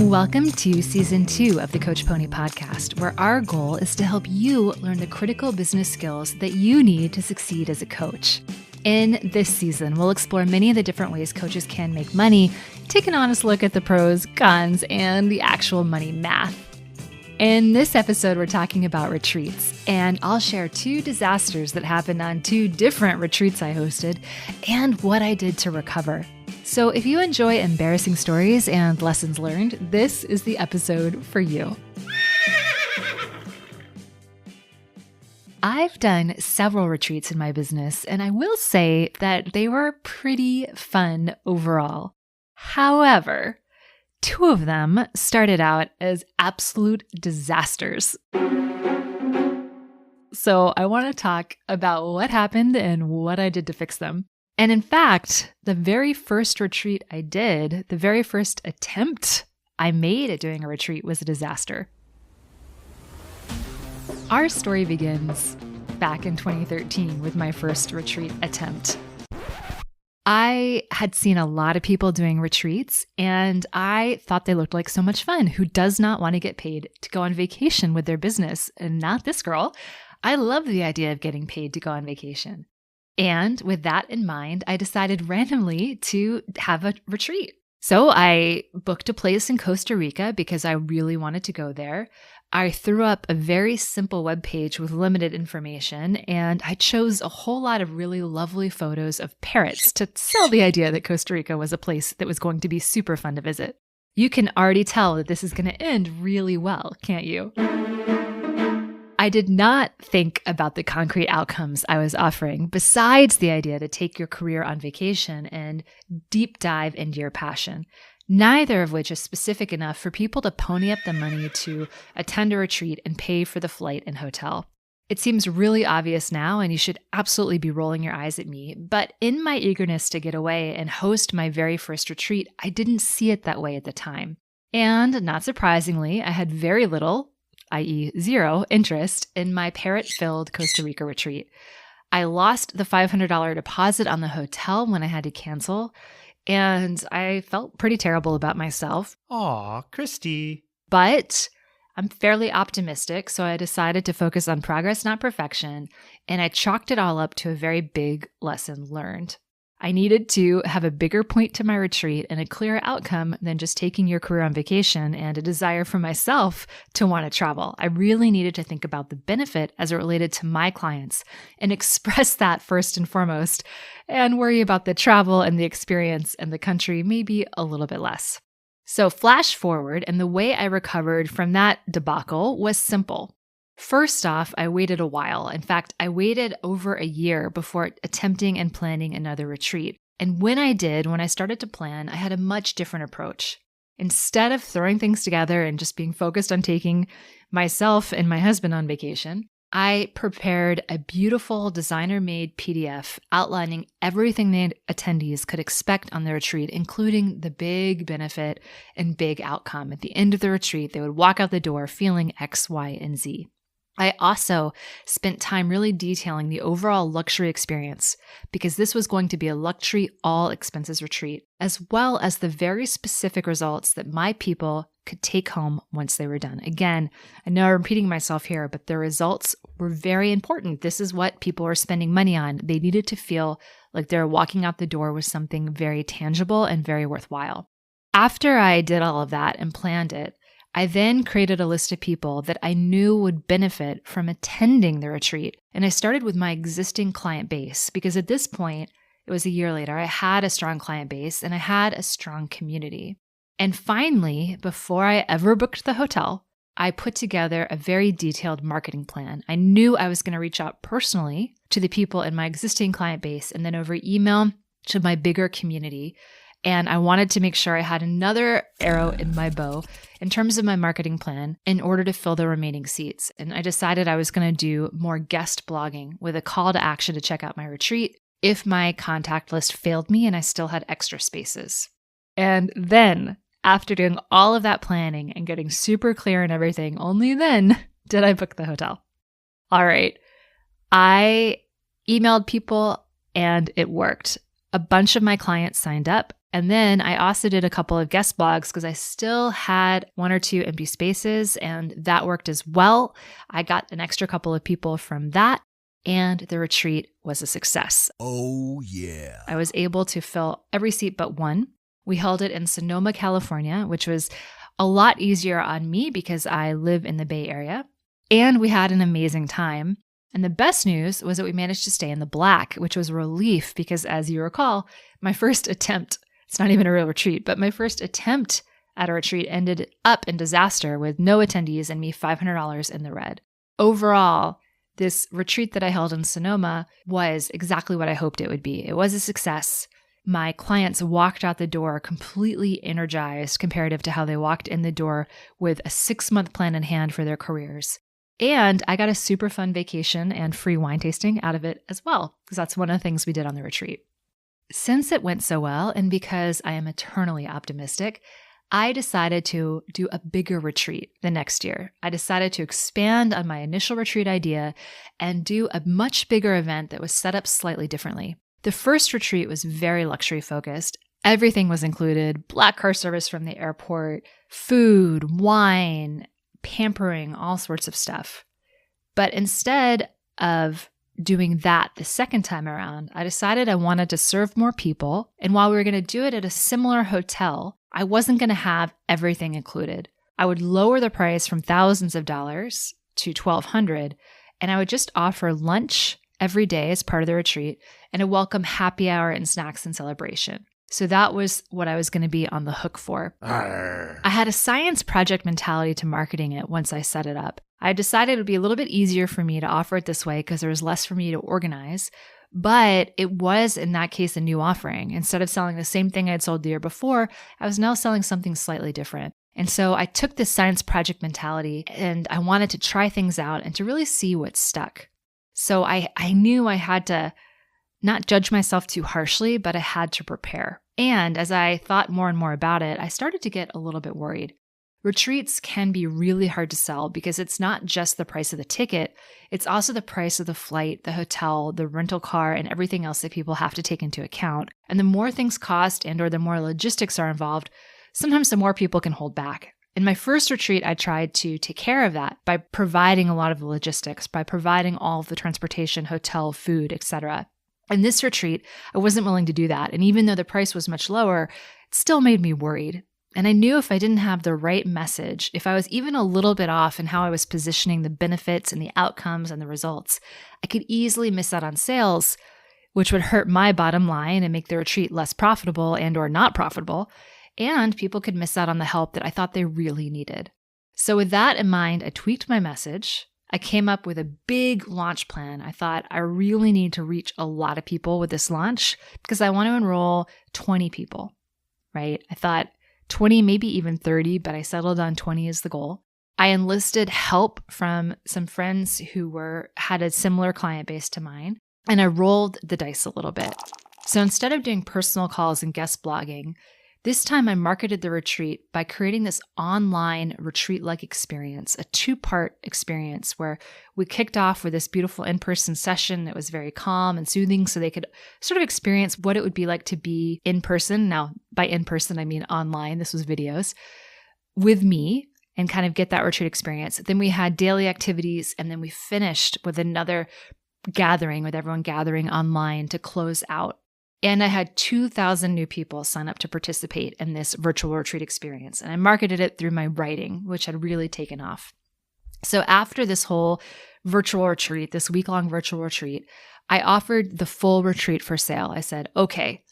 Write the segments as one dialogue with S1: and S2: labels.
S1: Welcome to Season 2 of the Coach Pony podcast, where our goal is to help you learn the critical business skills that you need to succeed as a coach. In this season, we'll explore many of the different ways coaches can make money, take an honest look at the pros, cons, and the actual money math. In this episode, we're talking about retreats, and I'll share 2 disasters that happened on 2 different retreats I hosted and what I did to recover. So if you enjoy embarrassing stories and lessons learned, this is the episode for you. I've done several retreats in my business, and I will say that they were pretty fun overall. However, 2 of them started out as absolute disasters. So I want to talk about what happened and what I did to fix them. And in fact, the very first retreat I did, the very first attempt I made at doing a retreat was a disaster. Our story begins back in 2013 with my first retreat attempt. I had seen a lot of people doing retreats, and I thought they looked like so much fun. Who does not want to get paid to go on vacation with their business? And not this girl. I love the idea of getting paid to go on vacation. And with that in mind, I decided randomly to have a retreat. So I booked a place in Costa Rica because I really wanted to go there. I threw up a very simple webpage with limited information, and I chose a whole lot of really lovely photos of parrots to sell the idea that Costa Rica was a place that was going to be super fun to visit. You can already tell that this is going to end really well, can't you? I did not think about the concrete outcomes I was offering, besides the idea to take your career on vacation and deep dive into your passion, neither of which is specific enough for people to pony up the money to attend a retreat and pay for the flight and hotel. It seems really obvious now, and you should absolutely be rolling your eyes at me, but in my eagerness to get away and host my very first retreat, I didn't see it that way at the time. And not surprisingly, I had very little, i.e. zero, interest in my parrot-filled Costa Rica retreat. I lost the $500 deposit on the hotel when I had to cancel, and I felt pretty terrible about myself.
S2: Aw, Christy.
S1: But I'm fairly optimistic, so I decided to focus on progress, not perfection, and I chalked it all up to a very big lesson learned. I needed to have a bigger point to my retreat and a clearer outcome than just taking your career on vacation and a desire for myself to want to travel. I really needed to think about the benefit as it related to my clients and express that first and foremost, and worry about the travel and the experience and the country maybe a little bit less. So flash forward, and the way I recovered from that debacle was simple. First off, I waited a while. In fact, I waited over a year before attempting and planning another retreat. And when I did, when I started to plan, I had a much different approach. Instead of throwing things together and just being focused on taking myself and my husband on vacation, I prepared a beautiful designer-made PDF outlining everything the attendees could expect on the retreat, including the big benefit and big outcome. At the end of the retreat, they would walk out the door feeling X, Y, and Z. I also spent time really detailing the overall luxury experience because this was going to be a luxury all expenses retreat, as well as the very specific results that my people could take home once they were done. Again, I know I'm repeating myself here, but the results were very important. This is what people are spending money on. They needed to feel like they're walking out the door with something very tangible and very worthwhile. After I did all of that and planned it, I then created a list of people that I knew would benefit from attending the retreat. And I started with my existing client base because at this point, it was a year later, I had a strong client base and I had a strong community. And finally, before I ever booked the hotel, I put together a very detailed marketing plan. I knew I was going to reach out personally to the people in my existing client base and then over email to my bigger community. And I wanted to make sure I had another arrow in my bow in terms of my marketing plan in order to fill the remaining seats. And I decided I was going to do more guest blogging with a call to action to check out my retreat if my contact list failed me and I still had extra spaces. And then, after doing all of that planning and getting super clear and everything, only then did I book the hotel. All right. I emailed people and it worked. A bunch of my clients signed up. And then I also did a couple of guest blogs because I still had 1 or 2 empty spaces, and that worked as well. I got an extra couple of people from that, and the retreat was a success.
S3: Oh, yeah.
S1: I was able to fill every seat but one. We held it in Sonoma, California, which was a lot easier on me because I live in the Bay Area. And we had an amazing time. And the best news was that we managed to stay in the black, which was a relief because, as you recall, my first attempt, it's not even a real retreat, but my first attempt at a retreat ended up in disaster with no attendees and me $500 in the red. Overall, this retreat that I held in Sonoma was exactly what I hoped it would be. It was a success. My clients walked out the door completely energized comparative to how they walked in the door with a 6-month plan in hand for their careers. And I got a super fun vacation and free wine tasting out of it as well, because that's one of the things we did on the retreat. Since it went so well, and because I am eternally optimistic, I decided to do a bigger retreat the next year. I decided to expand on my initial retreat idea and do a much bigger event that was set up slightly differently. The first retreat was very luxury focused. Everything was included: black car service from the airport, food, wine, pampering, all sorts of stuff. But instead of doing that the second time around, I decided I wanted to serve more people. And while we were going to do it at a similar hotel, I wasn't going to have everything included. I would lower the price from thousands of dollars to $1,200, and I would just offer lunch every day as part of the retreat and a welcome happy hour and snacks and celebration. So that was what I was going to be on the hook for. I had a science project mentality to marketing it once I set it up. I decided it would be a little bit easier for me to offer it this way because there was less for me to organize. But it was, in that case, a new offering. Instead of selling the same thing I'd sold the year before, I was now selling something slightly different. And so I took this science project mentality and I wanted to try things out and to really see what stuck. So I knew I had to not judge myself too harshly, but I had to prepare. And as I thought more and more about it, I started to get a little bit worried. Retreats can be really hard to sell because it's not just the price of the ticket, it's also the price of the flight, the hotel, the rental car, and everything else that people have to take into account. And the more things cost and or the more logistics are involved, sometimes the more people can hold back. In my first retreat, I tried to take care of that by providing a lot of the logistics, by providing all of the transportation, hotel, food, etc. In this retreat, I wasn't willing to do that. And even though the price was much lower, it still made me worried. And I knew if I didn't have the right message, if I was even a little bit off in how I was positioning the benefits and the outcomes and the results, I could easily miss out on sales, which would hurt my bottom line and make the retreat less profitable and or not profitable. And people could miss out on the help that I thought they really needed. So with that in mind, I tweaked my message. I came up with a big launch plan. I thought I really need to reach a lot of people with this launch because I want to enroll 20 people, right? I thought 20, maybe even 30, but I settled on 20 as the goal. I enlisted help from some friends who had a similar client base to mine, and I rolled the dice a little bit. So instead of doing personal calls and guest blogging, this time I marketed the retreat by creating this online retreat-like experience, a 2-part experience where we kicked off with this beautiful in-person session that was very calm and soothing so they could sort of experience what it would be like to be in person. Now, by in person, I mean online. This was videos with me and kind of get that retreat experience. Then we had daily activities, and then we finished with another gathering with everyone gathering online to close out. And I had 2,000 new people sign up to participate in this virtual retreat experience. And I marketed it through my writing, which had really taken off. So after this whole virtual retreat, this week-long virtual retreat, I offered the full retreat for sale. I said, okay,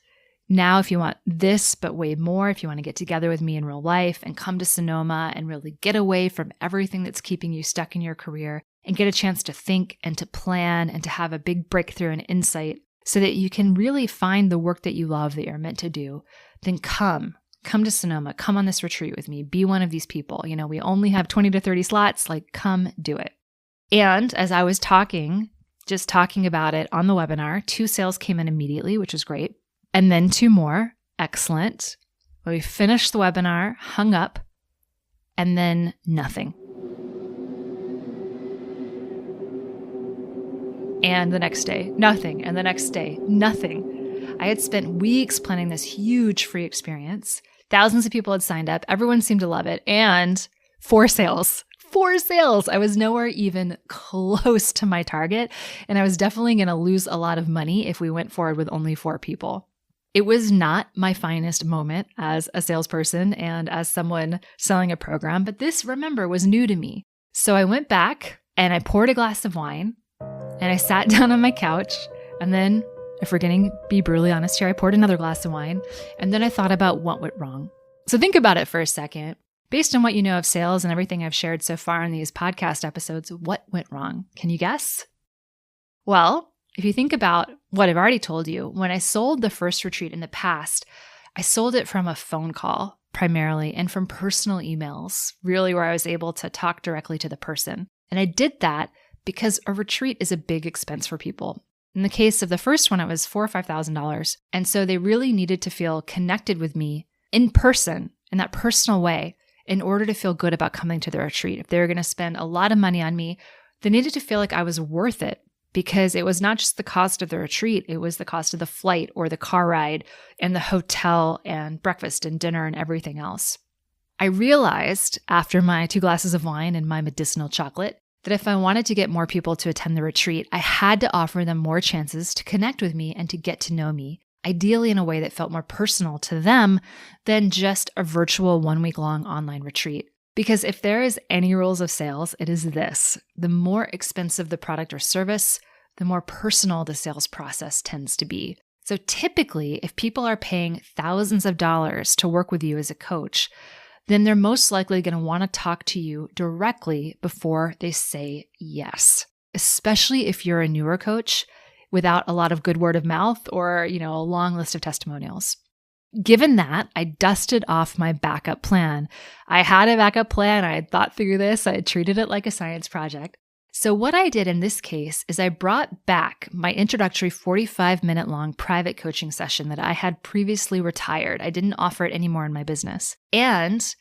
S1: now if you want this, but way more, if you want to get together with me in real life and come to Sonoma and really get away from everything that's keeping you stuck in your career and get a chance to think and to plan and to have a big breakthrough and insight, so that you can really find the work that you love that you're meant to do, then come to Sonoma, come on this retreat with me, be one of these people. You know, we only have 20 to 30 slots, come do it. And as I was just talking about it on the webinar, 2 sales came in immediately, which was great. And then 2 more, excellent. We finished the webinar, hung up, and then nothing. And the next day, nothing. And the next day, nothing. I had spent weeks planning this huge free experience. Thousands of people had signed up. Everyone seemed to love it. And 4 sales. 4 sales. I was nowhere even close to my target. And I was definitely going to lose a lot of money if we went forward with only 4 people. It was not my finest moment as a salesperson and as someone selling a program, but this, remember, was new to me. So I went back and I poured a glass of wine and I sat down on my couch. And then, if we're going to be brutally honest here, I poured another glass of wine. And then I thought about what went wrong. So think about it for a second. Based on what you know of sales and everything I've shared so far in these podcast episodes, what went wrong? Can you guess? Well, if you think about what I've already told you, when I sold the first retreat in the past, I sold it from a phone call primarily and from personal emails, really where I was able to talk directly to the person. And I did that because a retreat is a big expense for people. In the case of the first one, it was $4,000 or $5,000. And so they really needed to feel connected with me in person, in that personal way, in order to feel good about coming to the retreat. If they were going to spend a lot of money on me, they needed to feel like I was worth it. Because it was not just the cost of the retreat, it was the cost of the flight or the car ride and the hotel and breakfast and dinner and everything else. I realized after my 2 glasses of wine and my medicinal chocolate that if I wanted to get more people to attend the retreat, I had to offer them more chances to connect with me and to get to know me, ideally in a way that felt more personal to them than just a virtual 1-week-long online retreat. Because if there is any rules of sales, it is this: the more expensive the product or service, the more personal the sales process tends to be. So typically, if people are paying thousands of dollars to work with you as a coach, then they're most likely going to want to talk to you directly before they say yes, especially if you're a newer coach without a lot of good word of mouth or, a long list of testimonials. Given that, I dusted off my backup plan. I had a backup plan. I had thought through this. I had treated it like a science project. So what I did in this case is I brought back my introductory 45-minute long private coaching session that I had previously retired. I didn't offer it anymore in my business. And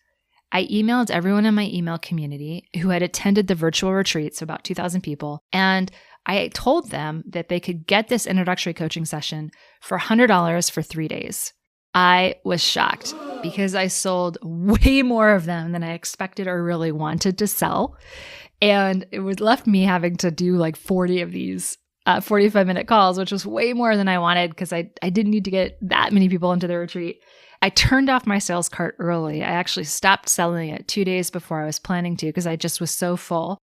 S1: I emailed everyone in my email community who had attended the virtual retreat, so about 2,000 people, and I told them that they could get this introductory coaching session for $100 for 3 days. I was shocked because I sold way more of them than I expected or really wanted to sell. And it was left me having to do like 40 of these 45-minute calls, which was way more than I wanted because I didn't need to get that many people into the retreat. I turned off my sales cart early. I actually stopped selling it 2 days before I was planning to because I just was so full.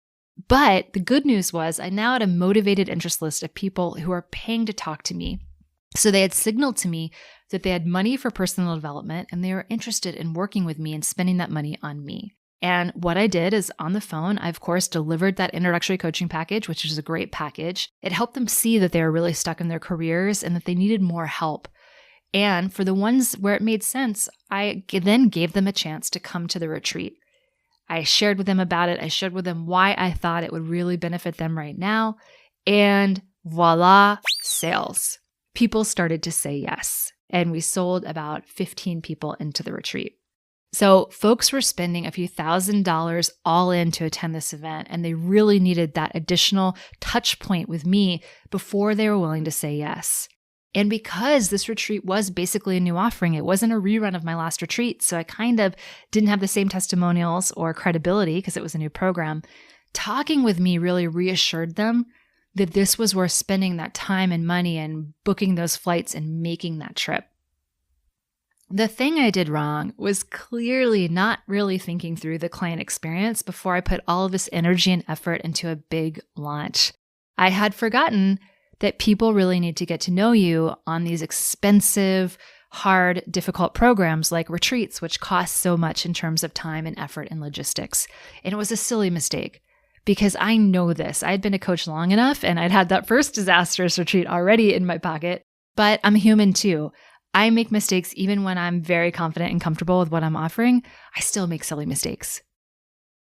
S1: But the good news was I now had a motivated interest list of people who are paying to talk to me. So they had signaled to me that they had money for personal development and they were interested in working with me and spending that money on me. And what I did is on the phone, I of course delivered that introductory coaching package, which is a great package. It helped them see that they were really stuck in their careers and that they needed more help. And for the ones where it made sense, I then gave them a chance to come to the retreat. I shared with them about it. I shared with them why I thought it would really benefit them right now. And voila, sales. People started to say yes. And we sold about 15 people into the retreat. So folks were spending a few $1,000s all in to attend this event, and they really needed that additional touch point with me before they were willing to say yes. And because this retreat was basically a new offering, it wasn't a rerun of my last retreat, so I kind of didn't have the same testimonials or credibility because it was a new program. Talking with me really reassured them that this was worth spending that time and money and booking those flights and making that trip. The thing I did wrong was clearly not really thinking through the client experience before I put all of this energy and effort into a big launch. I had forgotten that people really need to get to know you on these expensive, hard, difficult programs like retreats, which cost so much in terms of time and effort and logistics. And it was a silly mistake because I know this. I had been a coach long enough and I'd had that first disastrous retreat already in my pocket, but I'm human too. I make mistakes even when I'm very confident and comfortable with what I'm offering. I still make silly mistakes.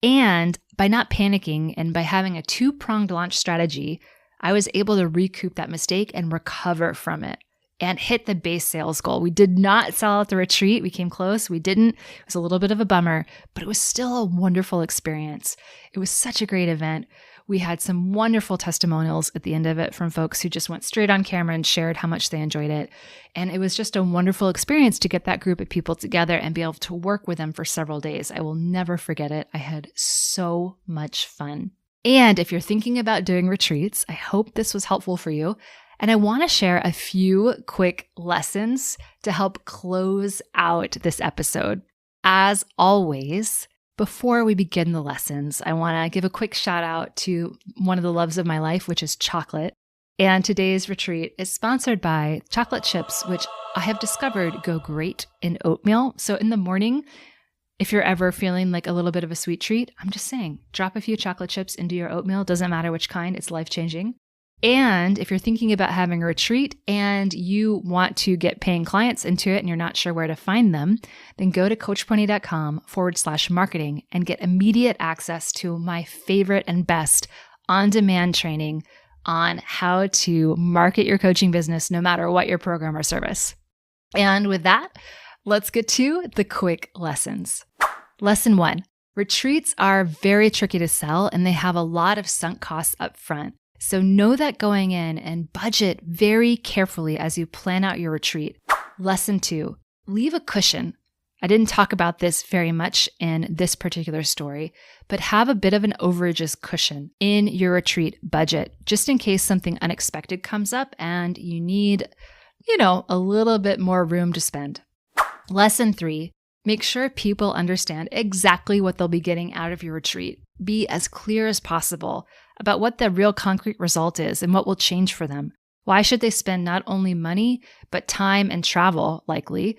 S1: And by not panicking and by having a 2-pronged launch strategy, I was able to recoup that mistake and recover from it and hit the base sales goal. We did not sell at the retreat. We came close. We didn't. It was a little bit of a bummer, but it was still a wonderful experience. It was such a great event. We had some wonderful testimonials at the end of it from folks who just went straight on camera and shared how much they enjoyed it. And it was just a wonderful experience to get that group of people together and be able to work with them for several days. I will never forget it. I had so much fun. And if you're thinking about doing retreats, I hope this was helpful for you. And I want to share a few quick lessons to help close out this episode. As always, before we begin the lessons, I want to give a quick shout out to one of the loves of my life, which is chocolate. And today's retreat is sponsored by chocolate chips, which I have discovered go great in oatmeal. So in the morning, if you're ever feeling like a little bit of a sweet treat, I'm just saying, drop a few chocolate chips into your oatmeal. Doesn't matter which kind, it's life-changing. And if you're thinking about having a retreat and you want to get paying clients into it and you're not sure where to find them, then go to coachpony.com/marketing and get immediate access to my favorite and best on-demand training on how to market your coaching business no matter what your program or service. And with that, let's get to the quick lessons. Lesson 1, retreats are very tricky to sell and they have a lot of sunk costs up front. So know that going in and budget very carefully as you plan out your retreat. Lesson 2, leave a cushion. I didn't talk about this very much in this particular story, but have a bit of an overages cushion in your retreat budget, just in case something unexpected comes up and you need, a little bit more room to spend. Lesson 3, make sure people understand exactly what they'll be getting out of your retreat. Be as clear as possible about what the real concrete result is and what will change for them. Why should they spend not only money, but time and travel, likely,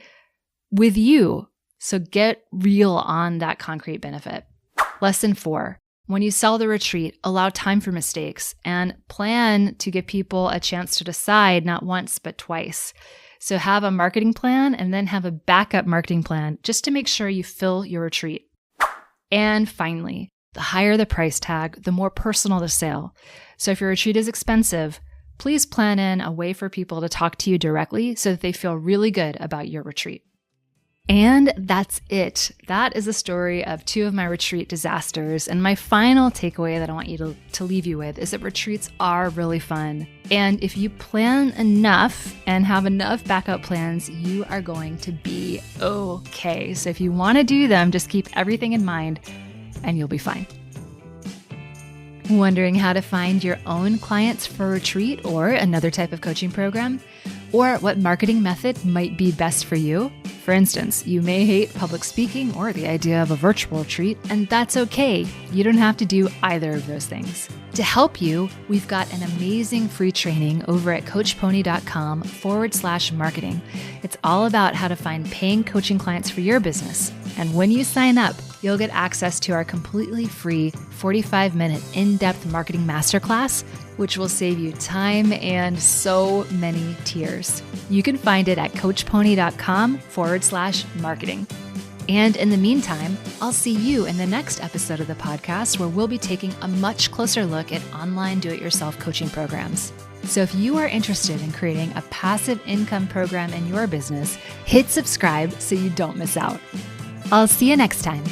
S1: with you? So get real on that concrete benefit. Lesson 4, when you sell the retreat, allow time for mistakes and plan to give people a chance to decide not once, but twice. So have a marketing plan and then have a backup marketing plan just to make sure you fill your retreat. And finally, the higher the price tag, the more personal the sale. So if your retreat is expensive, please plan in a way for people to talk to you directly so that they feel really good about your retreat. And that's it. That is the story of 2 of my retreat disasters. And my final takeaway that I want you to leave you with is that retreats are really fun. And if you plan enough and have enough backup plans, you are going to be okay. So if you want to do them, just keep everything in mind and you'll be fine. Wondering how to find your own clients for a retreat or another type of coaching program? Or what marketing method might be best for you? For instance, you may hate public speaking or the idea of a virtual retreat, and that's okay. You don't have to do either of those things. To help you, we've got an amazing free training over at coachpony.com/marketing. It's all about how to find paying coaching clients for your business. And when you sign up, you'll get access to our completely free 45-minute in-depth marketing masterclass, which will save you time and so many tears. You can find it at coachpony.com/marketing. And in the meantime, I'll see you in the next episode of the podcast where we'll be taking a much closer look at online do-it-yourself coaching programs. So if you are interested in creating a passive income program in your business, hit subscribe so you don't miss out. I'll see you next time.